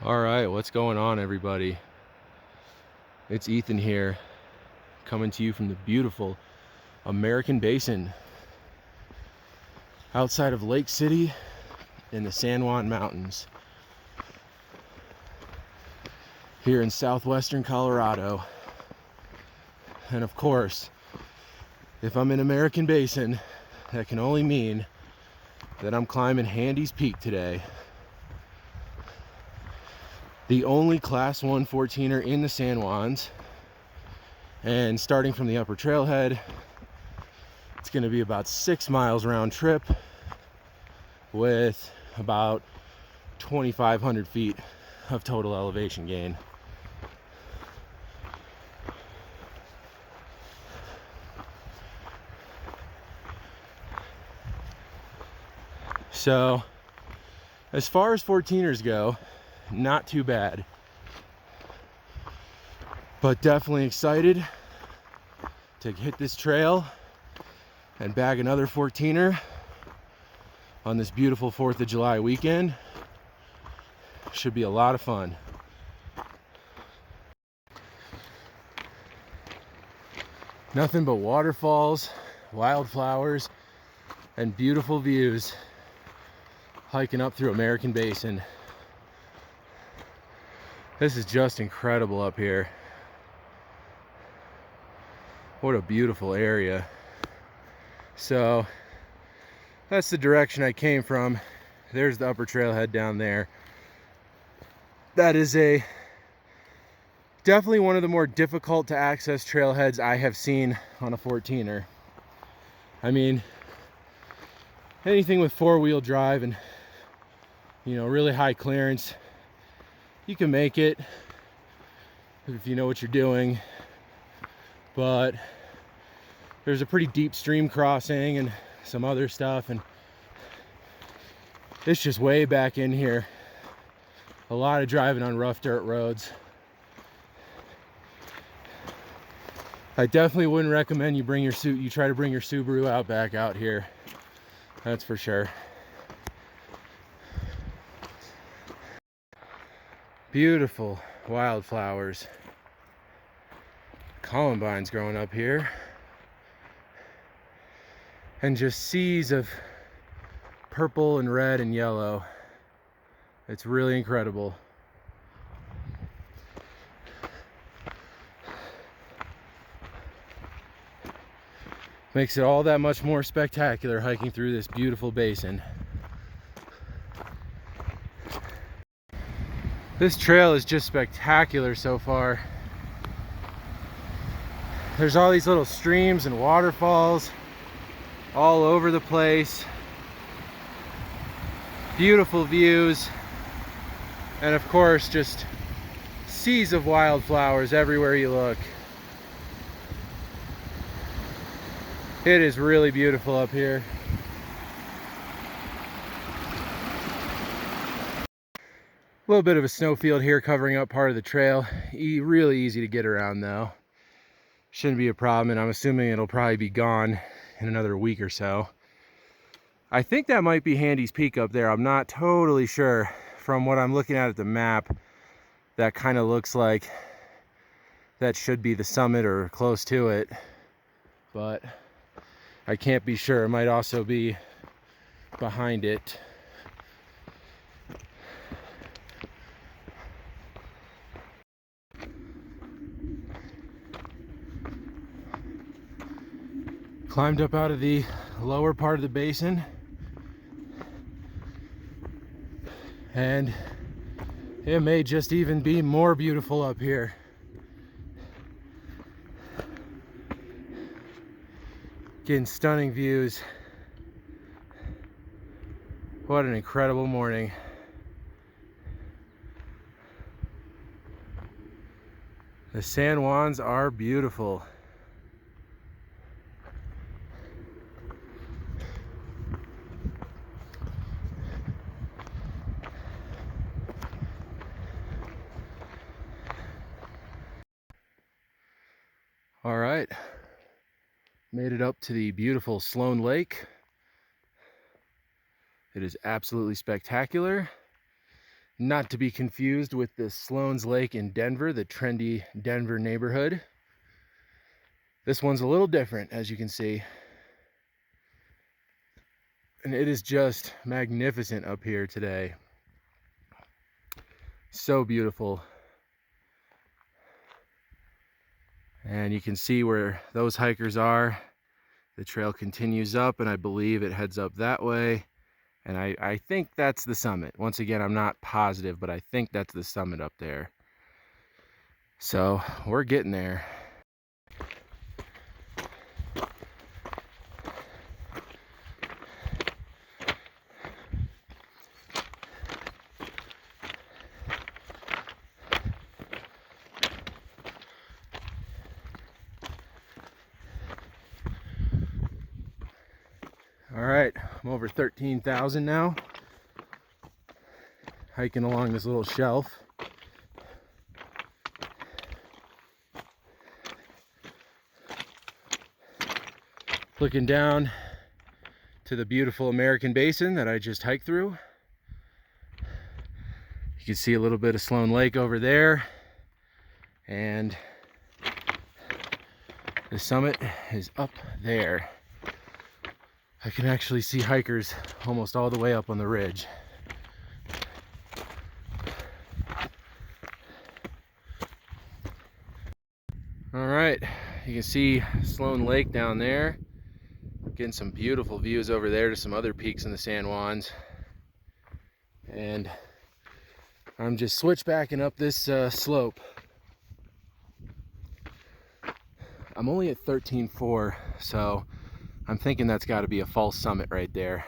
All right, what's going on, everybody? It's Ethan here, coming to you from the beautiful American Basin outside of Lake City in the San Juan Mountains here in southwestern Colorado. And of course, if I'm in American Basin, that can only mean that I'm climbing Handies Peak today. The only Class 1 14er in the San Juans, and starting from the upper trailhead, it's going to be about 6 miles round trip with about 2,500 feet of total elevation gain. So as far as 14ers go, not too bad, but definitely excited to hit this trail and bag another 14er on this beautiful 4th of July weekend. Should be a lot of fun. Nothing but waterfalls, wildflowers, and beautiful views hiking up through American Basin. This is just incredible up here. What a beautiful area. So that's the direction I came from. There's the upper trailhead down there. That is definitely one of the more difficult to access trailheads I have seen on a 14er. I mean, anything with 4-wheel drive and, you know, really high clearance, you can make it if you know what you're doing, but there's a pretty deep stream crossing and some other stuff, and it's just way back in here. A lot of driving on rough dirt roads. I definitely wouldn't recommend you try to bring your Subaru Outback out here. That's for sure. Beautiful wildflowers. Columbine's growing up here. And just seas of purple and red and yellow. It's really incredible. Makes it all that much more spectacular hiking through this beautiful basin. This trail is just spectacular so far. There's all these little streams and waterfalls all over the place. Beautiful views. And of course, just seas of wildflowers everywhere you look. It is really beautiful up here. A little bit of a snowfield here covering up part of the trail. Really easy to get around though. Shouldn't be a problem, and I'm assuming it'll probably be gone in another week or so. I think that might be Handies Peak up there. I'm not totally sure. From what I'm looking at the map, that kind of looks like that should be the summit or close to it, but I can't be sure. It might also be behind it. Climbed up out of the lower part of the basin, and it may just even be more beautiful up here. Getting stunning views. What an incredible morning. The San Juans are beautiful. All right, made it up to the beautiful Sloan Lake. It is absolutely spectacular. Not to be confused with the Sloan Lake in Denver, the trendy Denver neighborhood. This one's a little different, as you can see. And it is just magnificent up here today. So beautiful. And you can see where those hikers are. The trail continues up, and I believe it heads up that way. And I think that's the summit. Once again, I'm not positive, but I think that's the summit up there. So we're getting there. All right, I'm over 13,000 now, hiking along this little shelf. Looking down to the beautiful American Basin that I just hiked through. You can see a little bit of Sloan Lake over there, and the summit is up there. I can actually see hikers almost all the way up on the ridge. All right, you can see Sloan Lake down there. Getting some beautiful views over there to some other peaks in the San Juans. And I'm just switchbacking up this slope. I'm only at 13.4, so I'm thinking that's got to be a false summit right there.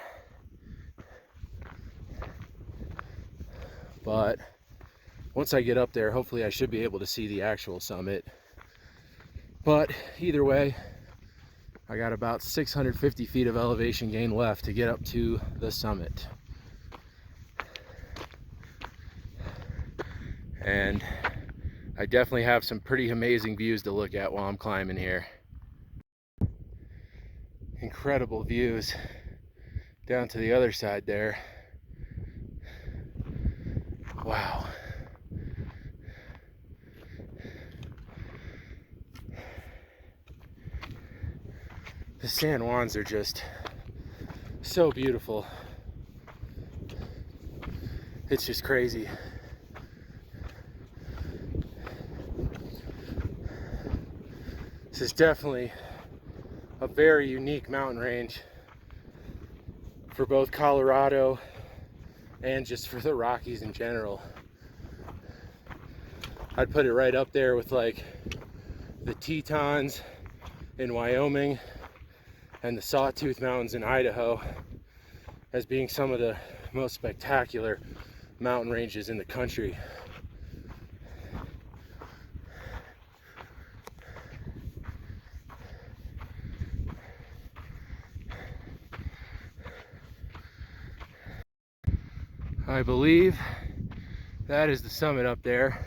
But once I get up there, hopefully I should be able to see the actual summit. But either way, I got about 650 feet of elevation gain left to get up to the summit. And I definitely have some pretty amazing views to look at while I'm climbing here. Incredible views down to the other side there. Wow. The San Juans are just so beautiful. It's just crazy. This is definitely a very unique mountain range for both Colorado and just for the Rockies in general. I'd put it right up there with like the Tetons in Wyoming and the Sawtooth Mountains in Idaho as being some of the most spectacular mountain ranges in the country. I believe that is the summit up there.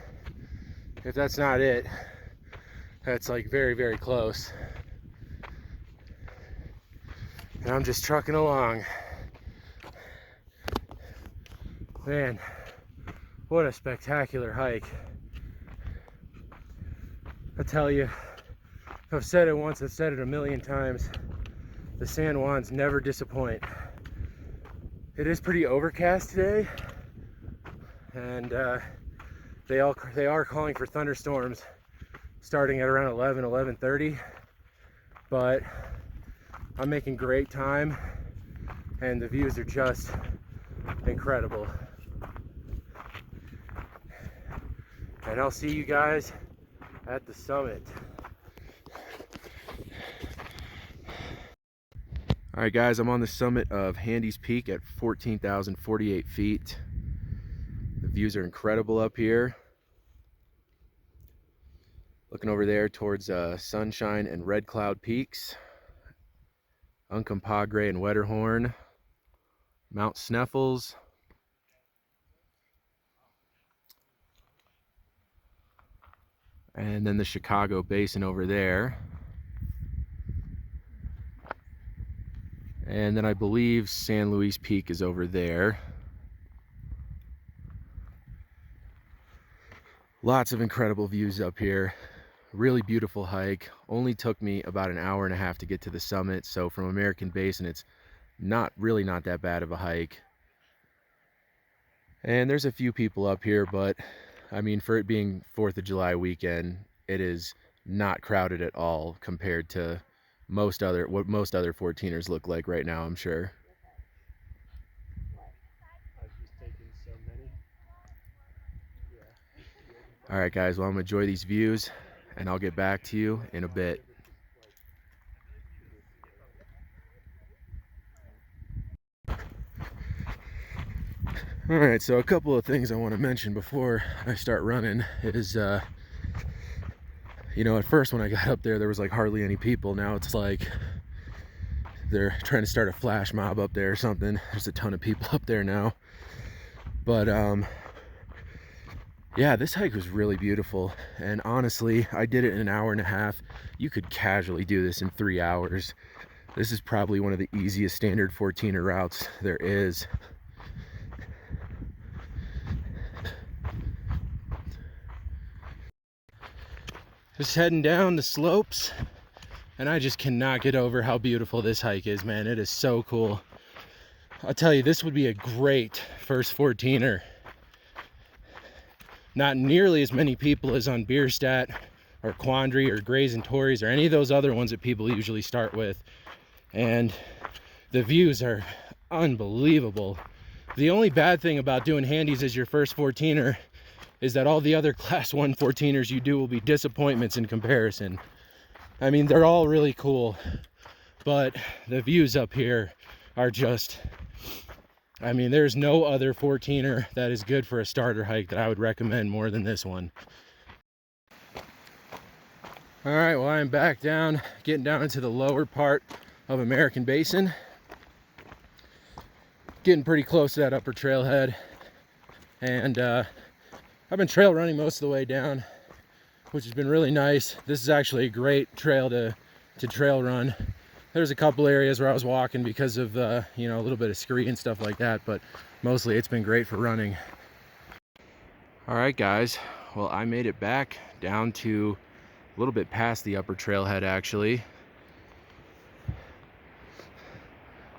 If that's not it, that's like very, very close. And I'm just trucking along. Man, what a spectacular hike. I tell you, I've said it once, I've said it a million times. The San Juans never disappoint. It is pretty overcast today, and they are calling for thunderstorms starting at around 11:30, but I'm making great time and the views are just incredible. And I'll see you guys at the summit. All right, guys, I'm on the summit of Handies Peak at 14,048 feet. The views are incredible up here. Looking over there towards Sunshine and Red Cloud Peaks, Uncompahgre and Wetterhorn, Mount Sneffels, and then the Chicago Basin over there. And then I believe San Luis Peak is over there. Lots of incredible views up here. Really beautiful hike. Only took me about an hour and a half to get to the summit. So from American Basin, it's not that bad of a hike. And there's a few people up here, but I mean, for it being 4th of July weekend, it is not crowded at all compared to what most other 14ers look like right now, I'm sure. All right, guys, well, I'm gonna enjoy these views and I'll get back to you in a bit. All right, so a couple of things I want to mention before I start running is, you know, at first when I got up there was like hardly any people. Now it's like they're trying to start a flash mob up there or something. There's a ton of people up there now. But yeah, this hike was really beautiful. And honestly, I did it in an hour and a half. You could casually do this in 3 hours. This is probably one of the easiest standard 14er routes there is. Just heading down the slopes, and I just cannot get over how beautiful this hike is, man. It is so cool. I'll tell you, this would be a great first 14er. Not nearly as many people as on Bierstadt or Quandary or Grays and Torreys or any of those other ones that people usually start with. And the views are unbelievable. The only bad thing about doing Handies as your first 14er is that all the other class 1 14ers you do will be disappointments in comparison. I mean, they're all really cool, but the views up here are just, I mean, there's no other 14er that is good for a starter hike that I would recommend more than this one. All right, well, I'm back down, getting down into the lower part of American Basin. Getting pretty close to that upper trailhead. And I've been trail running most of the way down, which has been really nice. This is actually a great trail to trail run. There's a couple areas where I was walking because of you know, a little bit of scree and stuff like that, but mostly it's been great for running. All right, guys, well, I made it back down to a little bit past the upper trailhead, actually.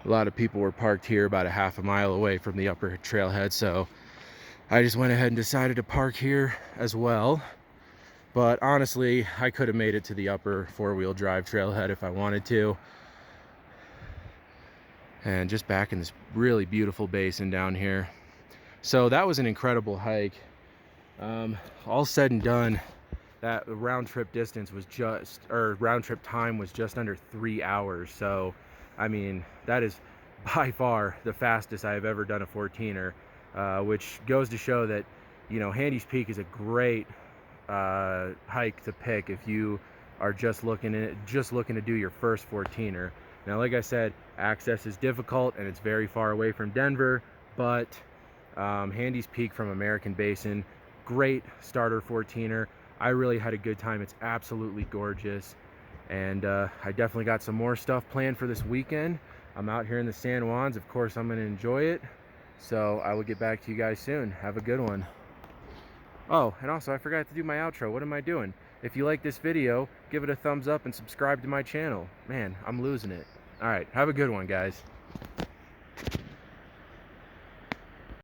A lot of people were parked here about a half a mile away from the upper trailhead, so I just went ahead and decided to park here as well. But honestly, I could have made it to the upper 4-wheel drive trailhead if I wanted to. And just back in this really beautiful basin down here. So that was an incredible hike. All said and done, that round trip distance was just, or round trip time was just under 3 hours. So, I mean, that is by far the fastest I have ever done a 14er. Which goes to show that, you know, Handies Peak is a great hike to pick if you are just looking to do your first 14er. Now, like I said, access is difficult and it's very far away from Denver, but Handies Peak from American Basin, great starter 14er. I really had a good time. It's absolutely gorgeous, and I definitely got some more stuff planned for this weekend. I'm out here in the San Juans. Of course, I'm going to enjoy it. So I will get back to you guys soon. Have a good one. Oh, and also I forgot to do my outro. What am I doing? If you like this video, give it a thumbs up and subscribe to my channel. Man, I'm losing it. All right, have a good one, guys.